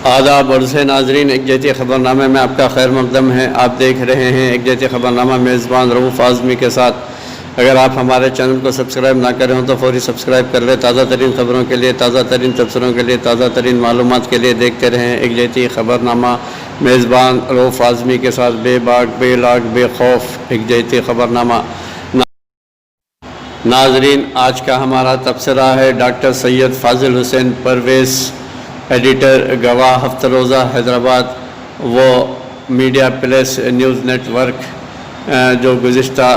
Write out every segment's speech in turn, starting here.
आदाब और से नाजरीन, एक जैती ख़बरनामे में आपका खैर मकदम है। आप देख रहे हैं एक जैती ख़बरनामा मेज़बान रऊफ़ आज़मी के साथ। अगर आप हमारे चैनल को सब्सक्राइब ना करें हो तो फौरी सब्सक्राइब कर लें। ताज़ा तरीन ख़बरों के लिए, ताज़ा तरीन तबसरों के लिए, ताज़ा तरीन मालूमात के लिए देखते रहें एक जैती ख़बरनामा मेज़बान रऊफ़ आज़मी के साथ। बेबाक, बेलाग, बेखौफ एक जैती ख़बरनामा। नाजरीन, आज का हमारा तबसरा है डॉक्टर सैयद फ़ाज़िल हुसैन परवेज़, एडिटर गवाह हफ्ता रोज़ा हैदराबाद, वो मीडिया प्लस न्यूज़ नेटवर्क जो गुज़िश्ता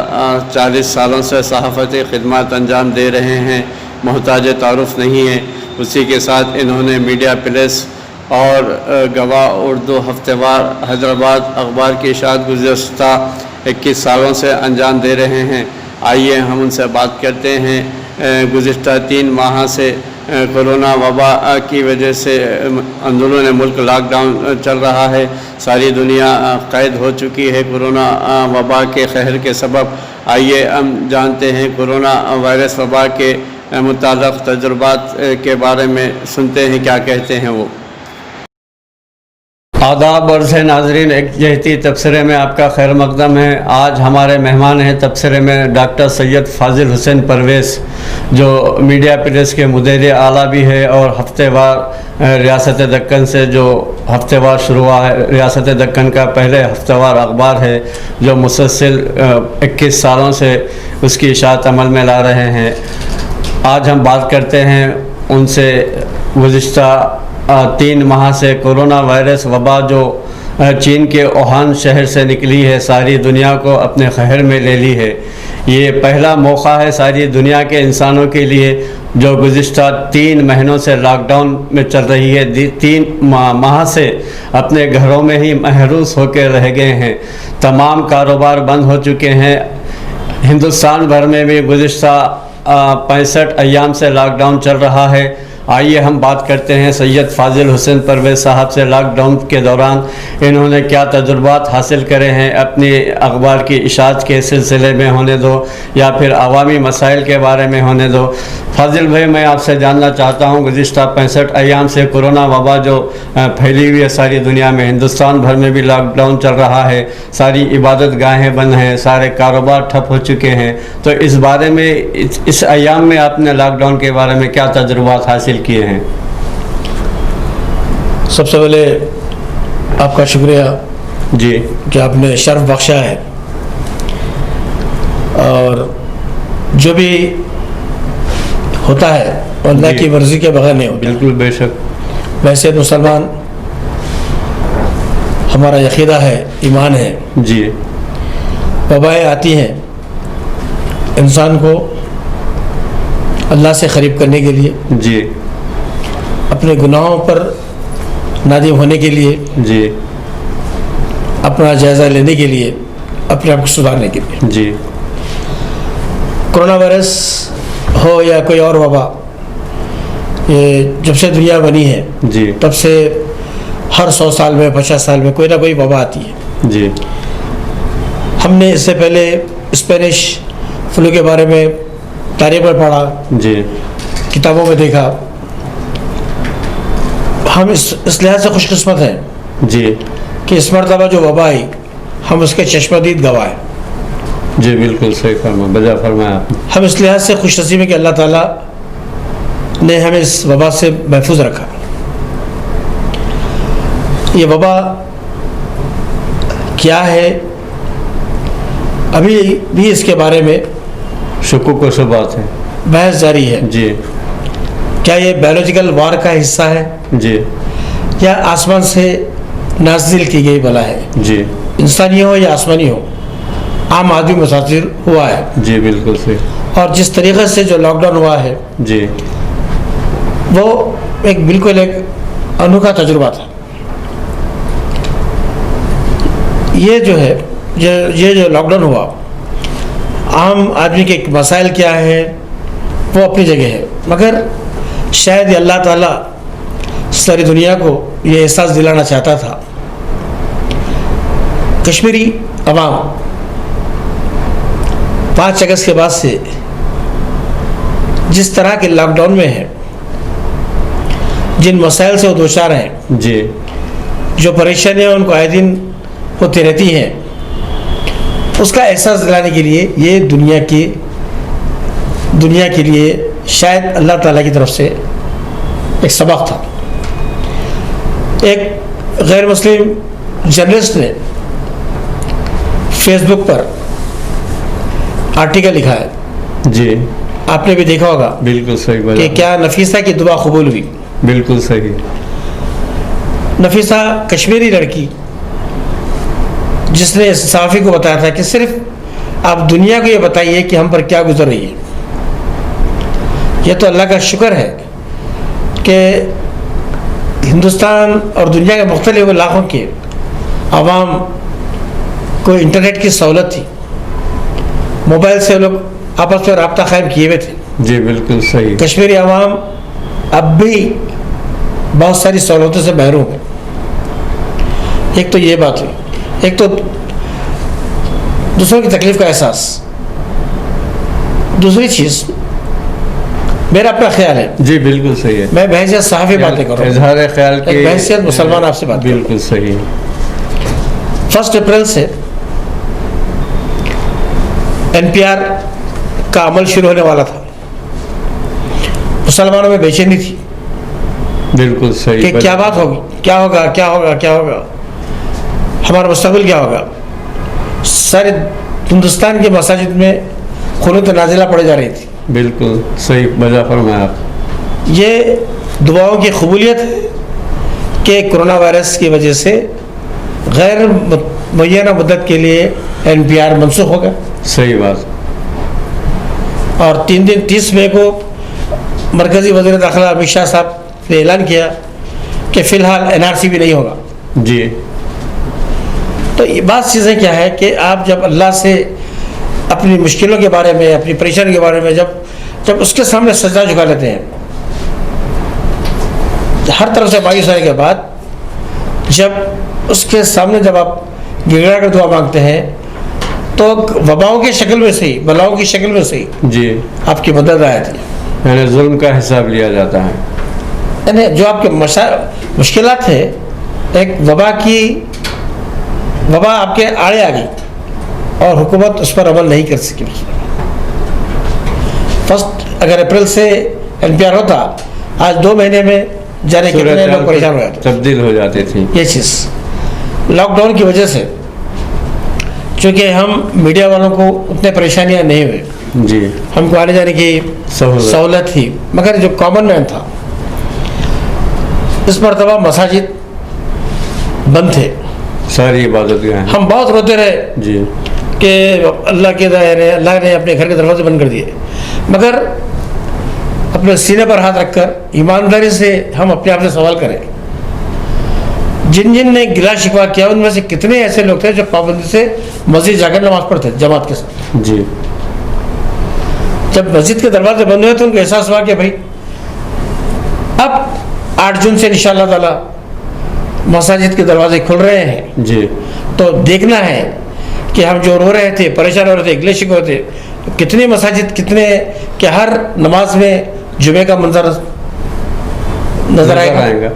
40 सालों से सहाफ़ती ख़िदमत अंजाम दे रहे हैं, मोहताज तारुफ़ नहीं है। उसी के साथ इन्होंने मीडिया प्लस और गवाह उर्दू हफ्तेवार हैदराबाद अखबार की इशाअत गुज़िश्ता 21 सालों से अंजाम दे रहे हैं। आइए हम उनसे बात करते हैं। गुज़िश्ता 3 माह से कोरोना वबा की वजह से अंदरूनी मुल्क लॉकडाउन चल रहा है। सारी दुनिया कैद हो चुकी है कोरोना वबा के कहर के सबब। आइए हम जानते हैं कोरोना वायरस वबा के मुताल्लिक़ तजुर्बात के बारे में, सुनते हैं क्या कहते हैं वो। आदाब और से नाजरीन, एक जहती तबसरे में आपका खैर मकदम है। आज हमारे मेहमान हैं तबसरे में डॉक्टर सैयद फ़ाज़िल हुसैन परवेज़, जो मीडिया प्रेस के मुदीर आला भी है और हफ्तेवार रियासत दक्कन से जो हफ्तेवार शुरू हुआ है, रियासत दक्कन का पहले हफ्तेवार अखबार है जो मुसलसल 21 सालों से उसकी इशाअत अमल में ला रहे हैं। आज हम बात करते हैं उनसे। गुज़िश्ता 3 माह से कोरोना वायरस वबा जो चीन के वुहान शहर से निकली है, सारी दुनिया को अपने कहर में ले ली है। ये पहला मौका है सारी दुनिया के इंसानों के लिए जो गुज़िश्ता 3 महीनों से लॉकडाउन में चल रही है। 3 माह से अपने घरों में ही महरूस होकर रह गए हैं। तमाम कारोबार बंद हो चुके हैं। हिंदुस्तान भर में भी गुज़िश्ता 65 अय्याम से लॉकडाउन चल रहा है। आइए हम बात करते हैं सैयद फ़ाज़िल हुसैन परवेज़ साहब से। लॉकडाउन के दौरान इन्होंने क्या तजुर्बात हासिल करे हैं, अपनी अखबार की इशाअत के सिलसिले में होने दो या फिर अवामी मसाइल के बारे में होने दो। फ़ाज़िल भाई, मैं आपसे जानना चाहता हूँ, गुज़िश्ता 65 अय्याम से कोरोना वबा जो फैली हुई है सारी दुनिया में, हिंदुस्तान भर में भी लॉकडाउन चल रहा है, सारी इबादत गाहें बंद हैं, सारे कारोबार ठप हो चुके हैं, तो इस बारे में, इस अय्याम में आपने लॉकडाउन के बारे में क्या तजुर्बात हासिल किए हैं? सबसे पहले आपका शुक्रिया जी कि आपने शर्फ बख्शा है। और जो भी होता है अल्लाह की मर्ज़ी के बगैर नहीं होता। बिल्कुल, बेशक। वैसे मुसलमान हमारा यकीदा है, ईमान है जी। वबाएँ आती हैं इंसान को अल्लाह से क़रीब करने के लिए, जी, अपने गुनाहों पर नादिम होने के लिए, जी, अपना जायज़ा लेने के लिए, अपने आप को सुधारने के लिए। जी। कोरोना वायरस हो या कोई और वबा, ये जब से दुनिया बनी है जी, तब से हर 100 साल में, 50 साल में कोई ना कोई वबा आती है। जी। हमने इससे पहले स्पेनिश फ्लू के बारे में तारीख में पढ़ा, जी, किताबों में देखा। हम इस लिहाज से खुशकिस्मत हैं जी कि इस मरतबा जो वबा आई, हम उसके चश्मदीद गवाह हैं। जी, बिल्कुल सही फरमा, बजा फरमाया आपने। हम इस लिहाज से खुशनसीब हैं कि अल्लाह ताला ने हमें इस वबा से महफूज रखा। ये वबा क्या है, अभी भी इसके बारे में शुक्र को शुबात है, बहस जारी है। जी, क्या ये बायोलॉजिकल वार का हिस्सा है जी, या आसमान से नाज़िल की गई बला है? जी, इंसानी हो या आसमानी हो, आम आदमी मुतासिर हुआ है। जी, बिल्कुल सही। और जिस तरीक़े से जो लॉकडाउन हुआ है जी, वो बिल्कुल एक अनोखा तजुर्बा था। ये जो है, ये जो लॉकडाउन हुआ, आम आदमी के मसाइल क्या है वो अपनी जगह है, मगर शायद अल्लाह ताला सारी दुनिया को ये एहसास दिलाना चाहता था। कश्मीरी अवाम 5 अगस्त के बाद से जिस तरह के लॉकडाउन में है, जिन मसाइल से वो दो चार हैं, जी जो परेशानियाँ उनको आए दिन होती रहती हैं, उसका एहसास दिलाने के लिए ये दुनिया के लिए शायद अल्लाह ताला की तरफ से एक सबक था। एक गैर मुस्लिम जर्नलिस्ट ने फेसबुक पर आर्टिकल लिखा है, जी आपने भी देखा होगा, बिल्कुल सही कि बोला, क्या नफीसा की दुआ कबूल हुई। बिल्कुल सही। नफीसा कश्मीरी लड़की, जिसने सहाफ़ी को बताया था कि सिर्फ आप दुनिया को ये बताइए कि हम पर क्या गुजर रही है। यह तो अल्लाह का शुक्र है कि हिंदुस्तान और दुनिया के मुख्तलिफ इलाक़ों के आवाम को इंटरनेट की सहूलत थी, मोबाइल से लोग आपस में रब्ता कायम किए हुए थे। जी बिल्कुल सही। कश्मीरी आवाम अब भी बहुत सारी सहूलतों से महरूम है। एक तो ये बात हुई, एक तो दूसरों की तकलीफ का एहसास। दूसरी चीज़, मेरा अपना ख्याल है, जी बिल्कुल सही है, मैं बहैसियत सहाफ़ी बातें कर रहा हूँ, इजहार ख्याल की बहैसियत मुसलमान आपसे बात कर रहा हूँ। बिल्कुल सही। 1 अप्रैल से NPR का अमल शुरू होने वाला था। मुसलमानों में बेचैनी थी बिल्कुल सही कि क्या बात होगी, क्या होगा, क्या होगा, क्या होगा, हमारा मुस्तकबिल क्या होगा। सारे हिंदुस्तान के मसाजिद में खुनूत नाजिला पड़ी जा रही थी। बिल्कुल सही वजह फरमाया आप। ये दुआओं की कबूलियत है कि कोरोना वायरस की वजह से गैर मुय्यना मुद्दत के लिए NPR मनसूख हो गया। सही बात। और 3 दिन 30 मई को मरकज़ी वज़ीर दाखिला अमित शाह साहब ने ऐलान किया कि फ़िलहाल NRC भी नहीं होगा। जी तो ये बात चीज़ें क्या है कि आप जब अल्लाह से अपनी मुश्किलों के बारे में, अपनी परेशानी के बारे में जब उसके सामने सजदा झुका लेते हैं, हर तरफ से मायूस होने के बाद जब उसके सामने जब आप गिड़गिड़ा कर दुआ मांगते हैं, तो वबाओं की शक्ल में से ही, बलाओं की शक्ल में से ही जी आपकी मदद आती है। यानी जुल्म का हिसाब लिया जाता है। यानी जो आपके मुश्किलात है, एक वबा आपके आड़े आ गई और हुकूमत उस पर अमल नहीं कर सकी। 1 अप्रैल से NPR होता, आज 2 महीने में जाने कितने लोग परेशान हो जाते, तब्दील हो जाती थी। ये चीज़ लॉकडाउन की वजह से, चूँकि हम मीडिया वालों को उतने परेशानियां नहीं हुई, जी हमको आने जाने की सहूलत थी, मगर जो कॉमन मैन था, इस मरतबा मसाजिद बंद थे, सारी इबादतगाहें। हम बहुत रोते रहे जी कि अल्लाह ने अपने घर के दरवाजे बंद कर दिए, मगर अपने सीने पर हाथ रखकर ईमानदारी से हम अपने आप से सवाल करें, जिन ने गिला शिकवा किया उनमें से कितने ऐसे लोग थे जो पाबंदी से मस्जिद जाकर नमाज पढ़ते जमात के साथ। जी जब मस्जिद के दरवाजे बंद हुए तो उनको एहसास हुआ कि भाई अब 8 जून से इंशाअल्लाह ताला मसाजिद के दरवाजे खुल रहे हैं, जी तो देखना है कि हम जो रो रहे थे, परेशान हो रहे थे, गिले शिकवे थे, कितने मसाजिद, कितने कि हर नमाज में जुमे का मंजर नजर आएगा।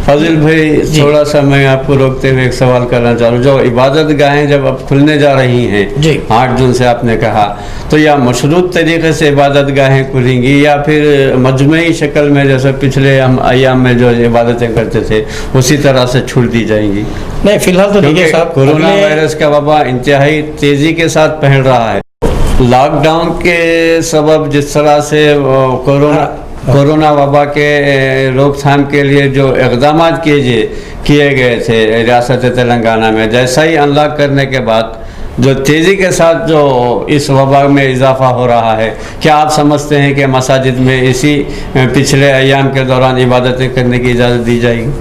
फाजिल भाई, थोड़ा सा मैं आपको रोकते हुए एक सवाल करना चाह रहा हूँ। जो इबादत गाहें जब अब खुलने जा रही हैं जी, 8 जून से आपने कहा, तो या मशरूत तरीके से इबादत गाहें खुलेंगी या फिर मजमई शक्ल में जैसे पिछले हम अयाम में जो इबादतें करते थे उसी तरह से छूट दी जाएंगी? नहीं, फिलहाल तो देखिए साहब, कोरोना वायरस का वबा इंतहाई तेज़ी के साथ फैल रहा है। लॉकडाउन के सबब जिस तरह से कोरोना वबा के रोकथाम के लिए जो इक़दाम किए गए थे रियासत तेलंगाना में, जैसा ही अनलॉक करने के बाद जो तेज़ी के साथ जो इस वबा में इजाफा हो रहा है, क्या आप समझते हैं कि मसाजिद में इसी पिछले अयाम के दौरान इबादतें करने की इजाज़त दी जाएगी?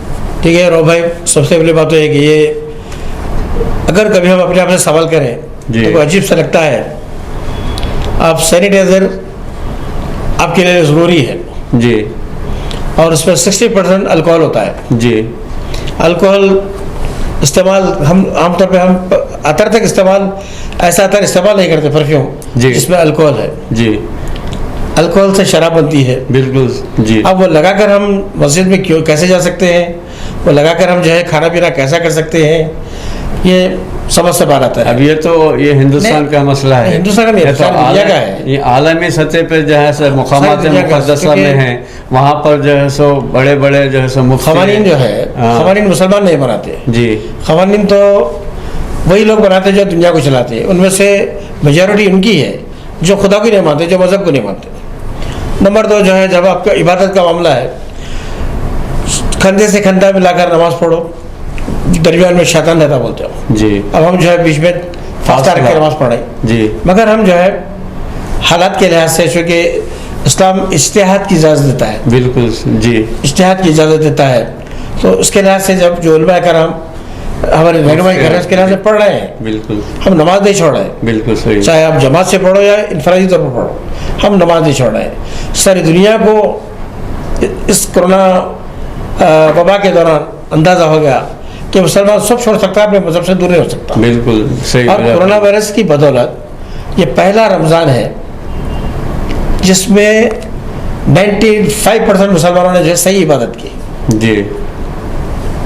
ठीक है रो भाई, सबसे पहली बात तो है कि ये अगर कभी हम अपने आप से सवाल करें तो अजीब सा लगता है। आप सैनिटाइज़र आपके लिए ज़रूरी है जी, और उसमें 60% अल्कोहल होता है जी। अल्कोहल इस्तेमाल हम आमतौर पे हम अतर तक इस्तेमाल, ऐसा अतर इस्तेमाल नहीं करते परफ्यूम जी, जिसमें अल्कोहल है जी। अल्कोहल से शराब बनती है। बिल्कुल जी। अब वो लगाकर हम मस्जिद में क्यों कैसे जा सकते हैं, वो लगाकर हम जो है खाना पीना कैसा कर सकते हैं, ये समझ से बाहर आता है। अब ये तो ये हिंदुस्तान का मसला है, हिंदुस्तान का नहीं, ये तो सारी दुनिया का है। ये आलमी सतह पे जो है सो मुकामात दुनिया का, मुक़द्दसा में क्योंकि है, वहाँ पर जो है सो बड़े बड़े जो है सो मुफ्ती खवानीन जो है, हाँ। खवानीन मुसलमान नहीं बनाते, जी खवानीन तो वही लोग बनाते जो दुनिया को चलाते हैं। उनमें से मेजॉरिटी उनकी है जो खुदा को नहीं मानते, जो मज़हब को नहीं मानते। नंबर 2 जो है, जब आपका इबादत का मामला है, कंधे से कंधा मिलाकर नमाज पढ़ो, दरमियान में शैतान रहता बोलते हो। जी। अब हम जो है बीच में फास्ता रख के नमाज पढ़ाई, जी। मगर हम जो है हालात के लिहाज से, चूँकि इस्लाम इज्तिहाद की इजाज़त देता है, बिल्कुल जी। इज्तिहाद की इजाज़त देता है, तो उसके लिहाज से जब जो उलमा कराम हमारे रहनुमाई कर रहे हैं, उसके लिहाज से पढ़ रहे हैं, बिल्कुल हम नमाज नहीं छोड़ रहे हैं। बिल्कुल सही। चाहे आप जमात से पढ़ो या इनफरादी तौर पर पढ़ो, हम नमाज नहीं छोड़ रहे हैं। सारी दुनिया को इस कोरोना वबा के दौरान अंदाज़ा हो गया कि मुसलमान सब छोड़ सकता है, अपने मजहब से दूर नहीं हो सकता। बिल्कुल सही। अब कोरोना वायरस की बदौलत ये पहला रमज़ान है जिसमें 95% मुसलमानों ने जो है सही इबादत की। जी।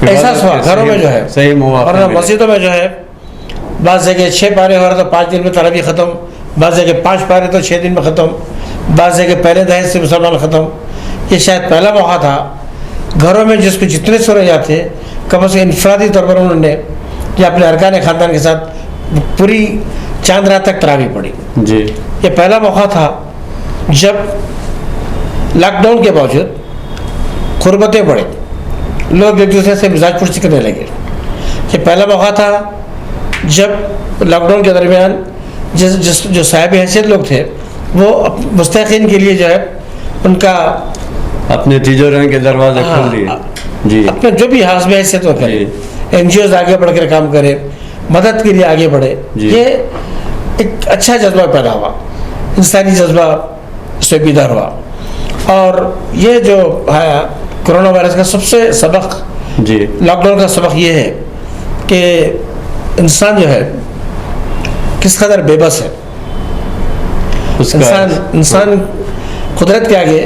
एहसास हुआ घरों में जो है सही मुवाफ़िक़ और मिले। मस्जिदों में जो है, बाज़ जगह 6 पारे हो रहा तो 5 दिन में तरावी ख़त्म, बाज़ जगह 5 पारे तो 6 दिन में ख़त्म, बाज़ जगह पहले दहेज से मुसलमान ख़त्म। ये शायद पहला मौका था घरों में जिसको जितने सूरत थे, कम से कम इनफरादी तौर पर उन्होंने या अपने अरकान ख़ानदान के साथ पूरी चांद रात तक तरावी पढ़ी। जी। ये पहला मौका था जब लॉकडाउन के बावजूद क़ुरबतें बढ़े, लोग एक दूसरे से मिजाज पुरसी करने लगे। ये पहला मौका था जब लॉकडाउन के दरमियान जो साहिब हैसियत लोग थे वो मुस्तहिक़ीन के लिए जो है उनका अपने तिजोरियों के दरवाजे खोल दिए। जी। अपने जो भी हासिब हैसियत हो करे, NGOs आगे बढ़कर काम करे, मदद के लिए आगे बढ़े, ये एक अच्छा जज्बा पैदा हुआ, इंसानी जज्बा से बेदार हुआ। और ये जो है कोरोना वायरस का सबसे सबक, जी, लॉकडाउन का सबक ये है कि इंसान जो है किस कदर बेबस है। इंसान कुदरत के आगे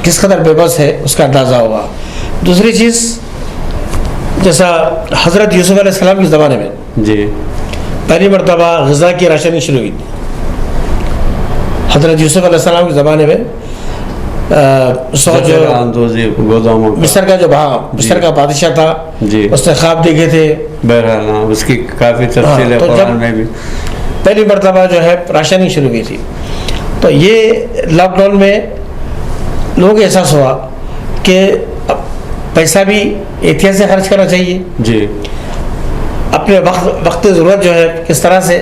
किस कदर बेबस है उसका अंदाज़ा हुआ। दूसरी चीज़, जैसा हज़रत यूसुफ़ अलैहिस्सलाम के ज़माने में जी पहली मरतबा ग़िज़ा की राशनिंग शुरू हुई। हज़रत यूसुफ़ अलैहिस्सलाम के ज़माने में मिस्र का जो मिस्र का बादशाह था, उसने ख्वाब देखे थे। बहरहाल उसकी काफ़ी तफसील है कुरान में भी। पहली मरतबा जो है राशनिंग शुरू हुई थी, तो ये लॉकडाउन में लोगों को एहसास हुआ कि पैसा भी एहतियात से खर्च करना चाहिए। जी। अपने वक्त ज़रूरत जो है किस तरह से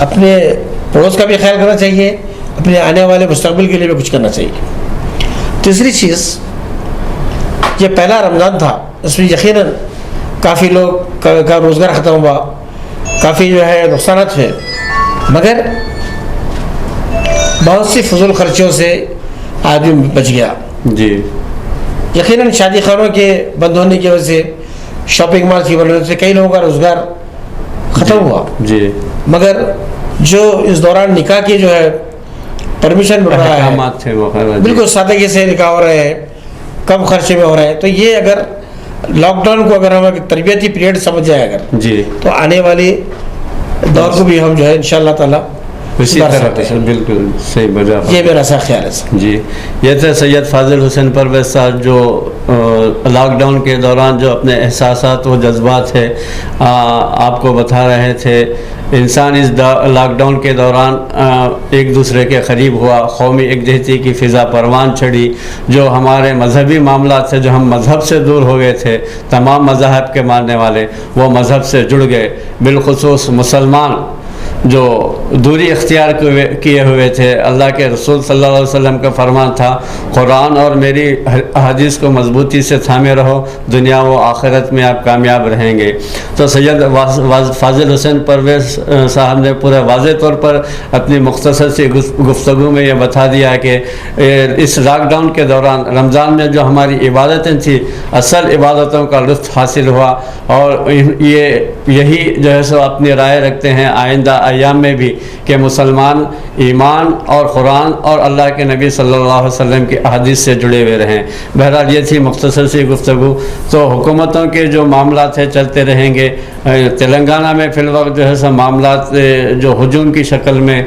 अपने पड़ोस का भी ख्याल करना चाहिए, अपने आने वाले मुस्तकबिल के लिए भी कुछ करना चाहिए। तीसरी चीज़, ये पहला रमज़ान था, इसमें यकीनन काफ़ी लोग का रोज़गार ख़त्म हुआ, काफ़ी जो है नुकसान हुए, मगर बहुत सी फजूल खर्चों से आदमी बच गया। जी। यकीनन शादी खानों के बंद होने की वजह से, शॉपिंग मॉल की वजह से कई लोगों का रोज़गार ख़त्म हुआ। जी। मगर जो इस दौरान निकाह की जो है परमिशन मिल रहा है, बिल्कुल सादगी से निकाह हो रहे हैं, कम खर्चे में हो रहे हैं, तो ये अगर लॉकडाउन को अगर हम तरबियती पीरियड समझ जाए अगर जी, तो आने वाली दौर को भी हम जो है इंशाअल्लाह ताला उसी तरह बिल्कुल सही बजा। ये मेरा सा ख्याल है जी। ये थे सैयद फाजिल हुसैन परवेज़ साहब जो लॉकडाउन के दौरान जो अपने एहसासात व जज्बात है आपको बता रहे थे। इंसान इस लॉकडाउन के दौरान एक दूसरे के करीब हुआ, कौमी एकजहती की फ़िज़ा परवान चढ़ी। जो हमारे मजहबी मामला थे, जो हम मज़हब से दूर हो गए थे, तमाम मज़ाहब के मानने वाले वो मज़हब से जुड़ गए। बिलखुसूस मुसलमान जो दूरी इख्तियार किए हुए थे, अल्लाह के रसूल सल्लल्लाहु अलैहि वसल्लम का फरमान था, कुरान और मेरी हदीस को मजबूती से थामे रहो, दुनिया व आखिरत में आप कामयाब रहेंगे। तो सैयद फाजिल हुसैन परवेज़ साहब ने पूरे वाज़े तौर पर अपनी मुख्तसर सी गुफ्तगू में ये बता दिया कि इस लॉकडाउन के दौरान रमज़ान में जो हमारी इबादतें थी, असल इबादतों का लुत्फ़ हासिल हुआ। और यही जो है सो अपनी राय रखते हैं आइंदा अयाम में भी कि मुसलमान ईमान और कुरान और अल्लाह के नबी सल्लल्लाहु अलैहि वसल्लम की अहादीस से जुड़े हुए रहें। बहरहाल ये थी मुख्तसर सी गुफ्तगू। तो हुकूमतों के जो मामला थे चलते रहेंगे। तेलंगाना में फ़िलवक्त जो है सब मामला जो हुजूम की शक्ल में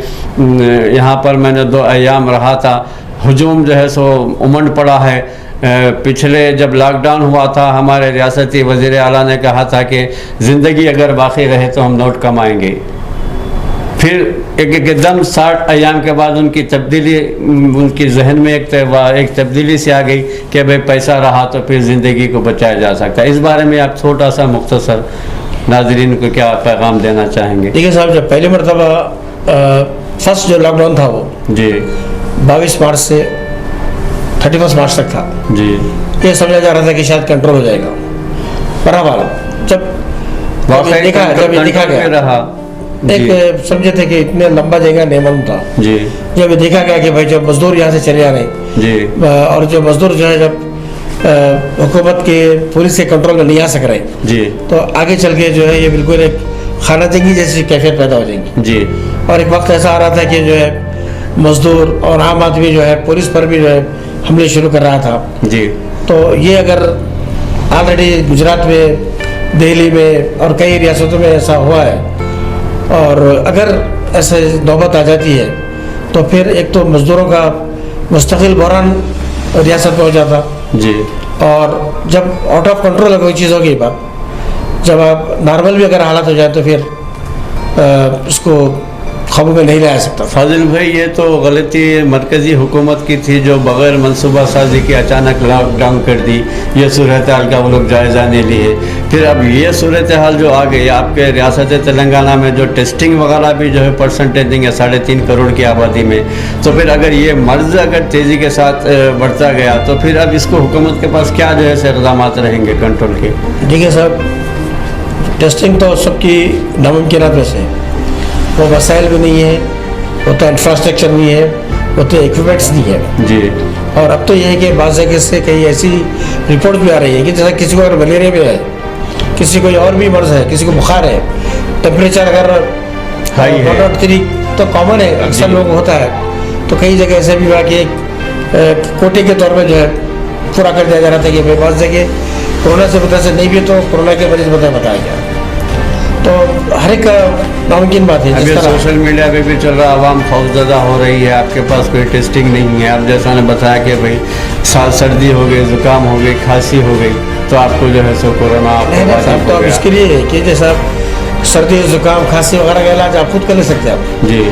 यहाँ पर मैंने 2 अयाम रहा था, हुजूम जो है सो उमड़ पड़ा है। पिछले जब लॉकडाउन हुआ था हमारे रियासती वज़ीर आला ने कहा था कि ज़िंदगी अगर बाकी रहे तो हम नोट कमाएंगे। फिर एकदम 60 अयाम के बाद उनकी तब्दीली, उनकी जहन में एक तब्दीली से आ गई कि भाई पैसा रहा तो फिर ज़िंदगी को बचाया जा सकता है। इस बारे में आप छोटा सा मुख्तसर नाज़रीन को क्या पैगाम देना चाहेंगे? देखिए साहब, जब पहली मरतबा फर्स्ट जो लॉकडाउन था वो जी 22 मार्च से 31 मार्च तक था जी। ये समझा जा रहा था कि शायद कंट्रोल हो जाएगा। बहरहाल जब वाकई देखा गया रहा एक समझे थे कि इतने लंबा जाएगा नहीं मालूम था जी। जब देखा गया कि भाई जब मजदूर यहाँ से चले आ रहे जी और जो मजदूर जो है जब हुकूमत के पुलिस के कंट्रोल में नहीं आ सक रहे जी तो आगे चल के जो है ये बिल्कुल एक खाना जंगी जैसी कैफियत पैदा हो जाएगी। जी। और एक वक्त ऐसा आ रहा था कि जो है मजदूर और आम आदमी जो है पुलिस पर भी जो है हमले शुरू कर रहा था जी। तो ये अगर ऑलरेडी गुजरात में, दिल्ली में और कई रियासतों में ऐसा हुआ है और अगर ऐसे नौबत आ जाती है तो फिर एक तो मजदूरों का मुस्तकिल बहरान रियासत में हो जाता जी। और जब आउट ऑफ कंट्रोल कोई चीज़ होगी बात, जब आप नॉर्मल भी अगर हालत हो जाए तो फिर उसको काबू में नहीं लाया सकता। फाजिल भाई, ये तो गलती मरकज़ी हुकूमत की थी जो बग़ैर मनसूबा साजी के अचानक लॉकडाउन कर दी। ये सूरत हाल का वो लोग जायज़ा नहीं लिए। फिर अब ये सूरत हाल जो आ गई आपके रियासत तेलंगाना में, जो टेस्टिंग वगैरह भी जो है परसेंटेजिंग है 3.5 करोड़ की आबादी में, तो फिर अगर ये मर्ज़ अगर तेज़ी के साथ बढ़ता गया तो फिर अब इसको हुकूमत के पास क्या जो है इक़दाम रहेंगे कंट्रोल के? देखिए साहब, टेस्टिंग तो सबकी नामुमकिनात में से, वो वसाइल भी नहीं है, वो तो इंफ्रास्ट्रक्चर नहीं है, वो तो इक्विपमेंट्स नहीं है जी। और अब तो ये है कि बाज़ जगह से कई ऐसी रिपोर्ट भी आ रही है कि जैसे किसी को अगर मलेरिया भी है, किसी को और भी मर्ज़ है, किसी को बुखार है, टेम्परेचर अगर हाई है 103 तो कॉमन है, अक्सर लोगों को होता है। तो कई जगह ऐसे भी हुआ कि एक कोटे के तौर पर जो है पूरा कर दिया जा रहा था कि भाई बाज़ जगह कोरोना से वजह से नहीं भी तो कोरोना के मरीज बताया गया। तो हर एक नामुमकिन बात है। अभी सोशल मीडिया पे भी चल रहा, आवाम खौफजदा हो रही है, आपके पास कोई टेस्टिंग नहीं है। आप जैसा ने बताया कि भाई सर्दी हो गई, ज़ुकाम हो गई, खांसी हो गई, तो आपको जो है सो कोरोना साहब तो अब इसके लिए है कि जैसा सर्दी, ज़ुकाम, खांसी वगैरह का इलाज आप खुद कर ले सकते हैं आप जी।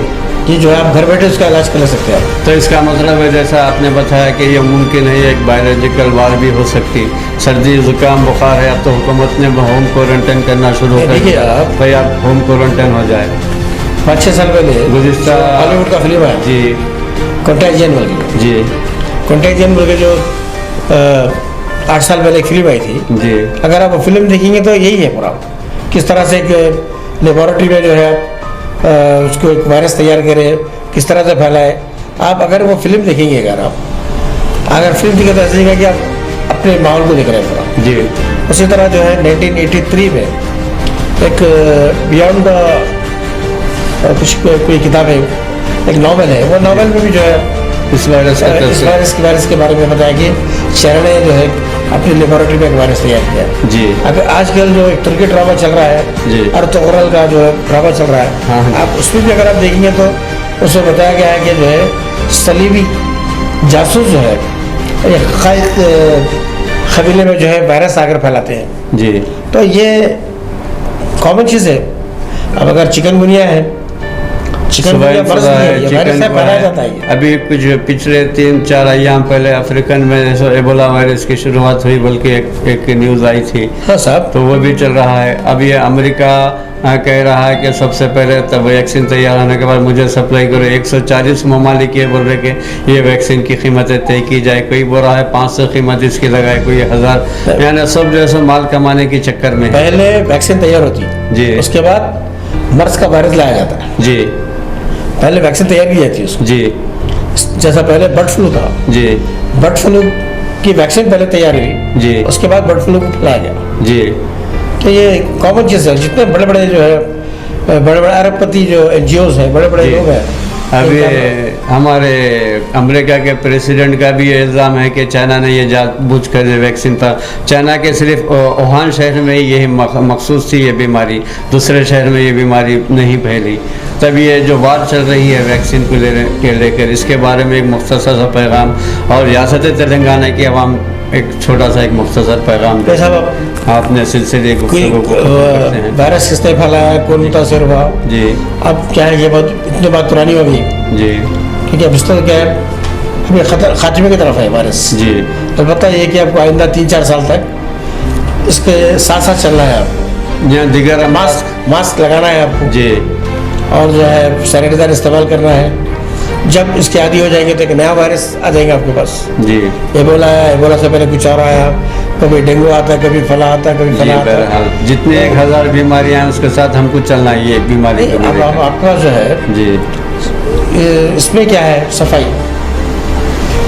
कि जो है आप घर बैठे उसका इलाज कर ले सकते हैं आप। तो इसका मतलब है जैसा आपने बताया कि ये मुमकिन है एक बायोलॉजिकल वार भी हो सकती। सर्दी, ज़ुकाम, बुखार है, अब तो हुकूमत ने होम क्वारंटाइन करना शुरू कर दिया। भाई आप होम क्वारंटाइन हो जाए। 5-6 साल पहले गुज़िश्ता हॉलीवुड का फिल्म है जी, कंटेजियन बोल के, जी कंटेजियन बोल के जो 8 साल पहले एक फिल्म आई थी जी। अगर आप वो फिल्म देखेंगे तो यही है पूरा, किस तरह से एक लेबोरेटरी में जो है उसको एक वायरस तैयार करे, किस तरह से फैलाए। आप अगर वो फिल्म देखेंगे, अगर फिल्म देखें तो ऐसे कि आप अपने माहौल को देख रहे हैं पूरा जी। उसी तरह जो है 1983 में एक बियॉन्ड कुछ कोई किताब है, एक नावल है, वो नावल में भी जो है इस वायरस के बारे में बताया कि शहर ने जो है अपनी लेबोरेटरी में एक वायरस तैयार किया जी। अगर आजकल जो एक तुर्की ड्रामा चल रहा है जी, अर्तुगरुल का जो है ड्रामा चल रहा है, हाँ। आप उसमें भी अगर आप देखेंगे तो उसमें बताया गया है कि जो है सलीबी जासूस जो है एक कबीले में जो है वायरस आकर फैलाते हैं जी। तो ये कॉमन चीज़ है। अब अगर चिकनगुनिया है, चिकनगुनिया मर्ज नहीं है, ये वायरस से फैलाया जाता है। अभी कुछ पिछले 3-4 अय्याम पहले अफ्रीकन में जो एबोला वायरस की शुरुआत हुई, बल्कि एक न्यूज़ आई थी। हाँ साहब, तो वो भी चल रहा है। अब ये अमेरिका कह रहा है कि सबसे पहले तब वैक्सीन तैयार होने के बाद मुझे सप्लाई करो। 140 ममालिक ये बोल रहे कि ये वैक्सीन की कीमतें तय की जाए। कोई बोल रहा है 500 कीमत इसकी लगाए, कोई 1000, यानी सब जो है माल कमाने के चक्कर में। पहले वैक्सीन तैयार होती जी, उसके बाद मर्ज का वायरस लाया जाता है जी, पहले वैक्सीन तैयार की जाती है उसको। जी, जैसा पहले बर्ड फ्लू था, जी, बर्ड फ्लू की वैक्सीन पहले तैयार हुई, जी, उसके बाद बर्ड फ्लू को फैलाया गया। जी। तो ये कॉमन चीज़ है। जितने बड़े बड़े जो है बड़े बड़े अरबपति जो NGOs हैं, बड़े बड़े जी। लोग हैं। अभी हमारे अमेरिका के प्रेसिडेंट का भी ये इल्ज़ाम है कि चाइना ने ये जानबूझ कर वैक्सीन पर, चाइना के सिर्फ वुहान शहर में ही यही मखसूस थी ये बीमारी, दूसरे शहर में ये बीमारी नहीं फैली। तब ये जो बात चल रही है वैक्सीन को लेकर, इसके बारे में एक मुख्तसर सा पैगाम, और रियासत तेलंगाना की आवाम एक छोटा सा एक मुख्तसर पैगाम भाई साहब, आपने सिलसिले कोई वायरस किसने फैलाया, कौन मुतासर हुआ, जी अब क्या है, ये बात इतनी बात पुरानी हो गई, जी क्योंकि अब इस तरह क्या है, अभी खात्मे की तरफ है वायरस। जी अलबत्ता ये कि आपको आइंदा 3-4 साल तक इसके साथ साथ चलना है। आपको यहाँ दिगर मास्क लगाना है आपको, जी और जो है सैनिटाइजर इस्तेमाल करना है। जब इसके आदी हो जाएंगे तो एक नया वायरस आ जाएगा आपके पास। जी एबोला है, एबोला से पहले कुछ और आया, कभी डेंगू आता है, कभी फला आता है, कभी जी फला आता है। बहरहाल जितने 1000 बीमारियां हैं उसके साथ हमको चलना है ये बीमारी को अब लेकर। आपका जो है जी इसमें क्या है, सफाई।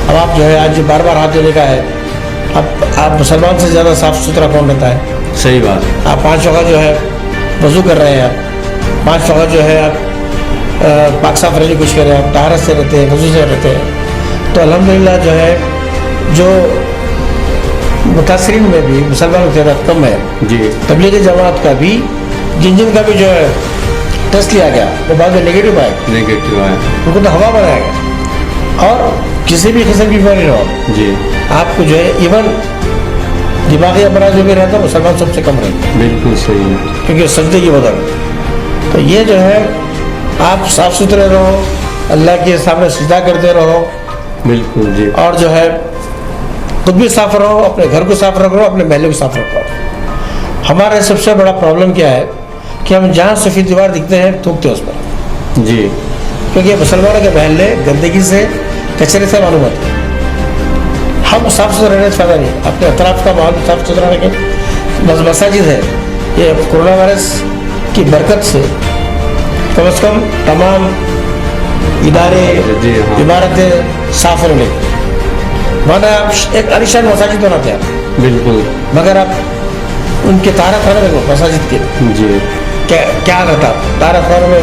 अब आप जो है आज बार बार हाथ धोने का है, अब आप मुसलमान से ज़्यादा साफ सुथरा कौन रहता है? सही बात, आप 5 वक्त जो है वजू कर रहे हैं, आप 5 वक्त जो है आप पाक साफ रहने की कोशिश कर रहे हैं, आप तहारत से रहते हैं, वजू से रहते हैं। तो अल्हम्दुलिल्लाह जो है, जो मुतासरीन में भी मुसलमानों की तादाद कम है। जी तबलीगी जमात का भी जिन का भी जो है टेस्ट लिया गया वो बाद में नेगेटिव आए, नेगेटिव है। उनको तो हवा बनाया गया। और किसी भी किस्म की बीमारी ना हो, जी आपको जो है इवन दिमागी अमराज जो भी रहता है मुसलमान सबसे कम रहता है, बिल्कुल सही है। क्योंकि सजदे की वजह। तो ये जो है आप साफ सुथरे रहो, अल्लाह के सामने सजदा करते रहो, बिल्कुल जी और जो है खुद भी साफ रहो, अपने घर को साफ रखो, अपने महल्ले को साफ रखो। हमारा सबसे बड़ा प्रॉब्लम क्या है कि हम जहाँ सफ़ेद दीवार दिखते हैं थूकते हैं उस पर, जी क्योंकि मुसलमानों के महल्ले गंदगी से, कचरे से मालूम होते हैं। हम साफ सुथरा रहने से फायदा नहीं, अपने अतराफ का माहौल साफ सुथरा रखें। बस मसाजिद है, ये कोरोना वायरस की बरकत से कम से कम तमाम इदारे, जी, हाँ। इमारतें साफ रहने, वरना आप एक आलिशान मसाजिद बनाते हैं, बिल्कुल मगर आप उनके तारक खाने में मसाजिद के जी क्या रहता, तारक खाने में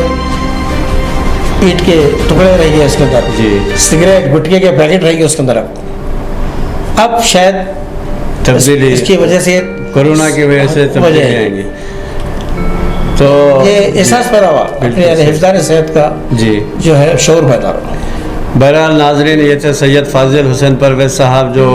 ईंट के टुकड़े रहेंगे उसके अंदर, जी सिगरेट गुटखे के पैकेट रहेंगे उसके अंदर। अब शायद तब्दीली इसकी वजह से, कोरोना की वजह से तब्दीली वजह- आएंगी। तो ये एहसास पैदा हुआ अपने यानी हिफ्ज़ान सेहत का जी जो है शौर पैदा हुआ। बहरहाल नाजरीन, ये थे सैयद फाजिल हुसैन परवेज़ साहब जो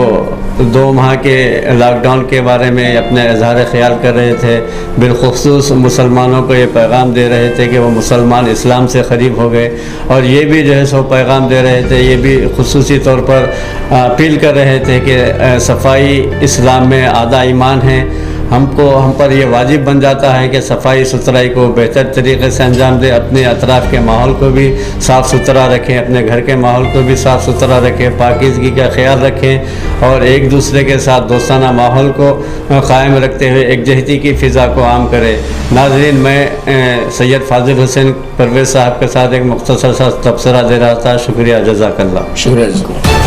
2 माह के लॉकडाउन के बारे में अपने इजहार ख्याल कर रहे थे। बिलखुसूस मुसलमानों को ये पैगाम दे रहे थे कि वो मुसलमान इस्लाम से करीब हो गए, और ये भी जो है सो पैगाम दे रहे थे, ये भी खुसूसी तौर पर अपील कर रहे थे कि सफाई इस्लाम में आधा ईमान है। हम पर यह वाजिब बन जाता है कि सफाई सुथराई को बेहतर तरीके से अंजाम दें, अपने अतराफ़ के माहौल को भी साफ़ सुथरा रखें, अपने घर के माहौल को भी साफ़ सुथरा रखें, पाकीज़गी का ख्याल रखें, और एक दूसरे के साथ दोस्ताना माहौल को क़ायम रखते हुए एकजहती की फ़िज़ा को आम करें। नाज़रीन, मैं सैयद फाजिल हुसैन परवेज़ साहब के साथ एक मुख्तसर सा तबसरा दे रहा था। शुक्रिया, जज़ाकल्लाह। शुक्रिया।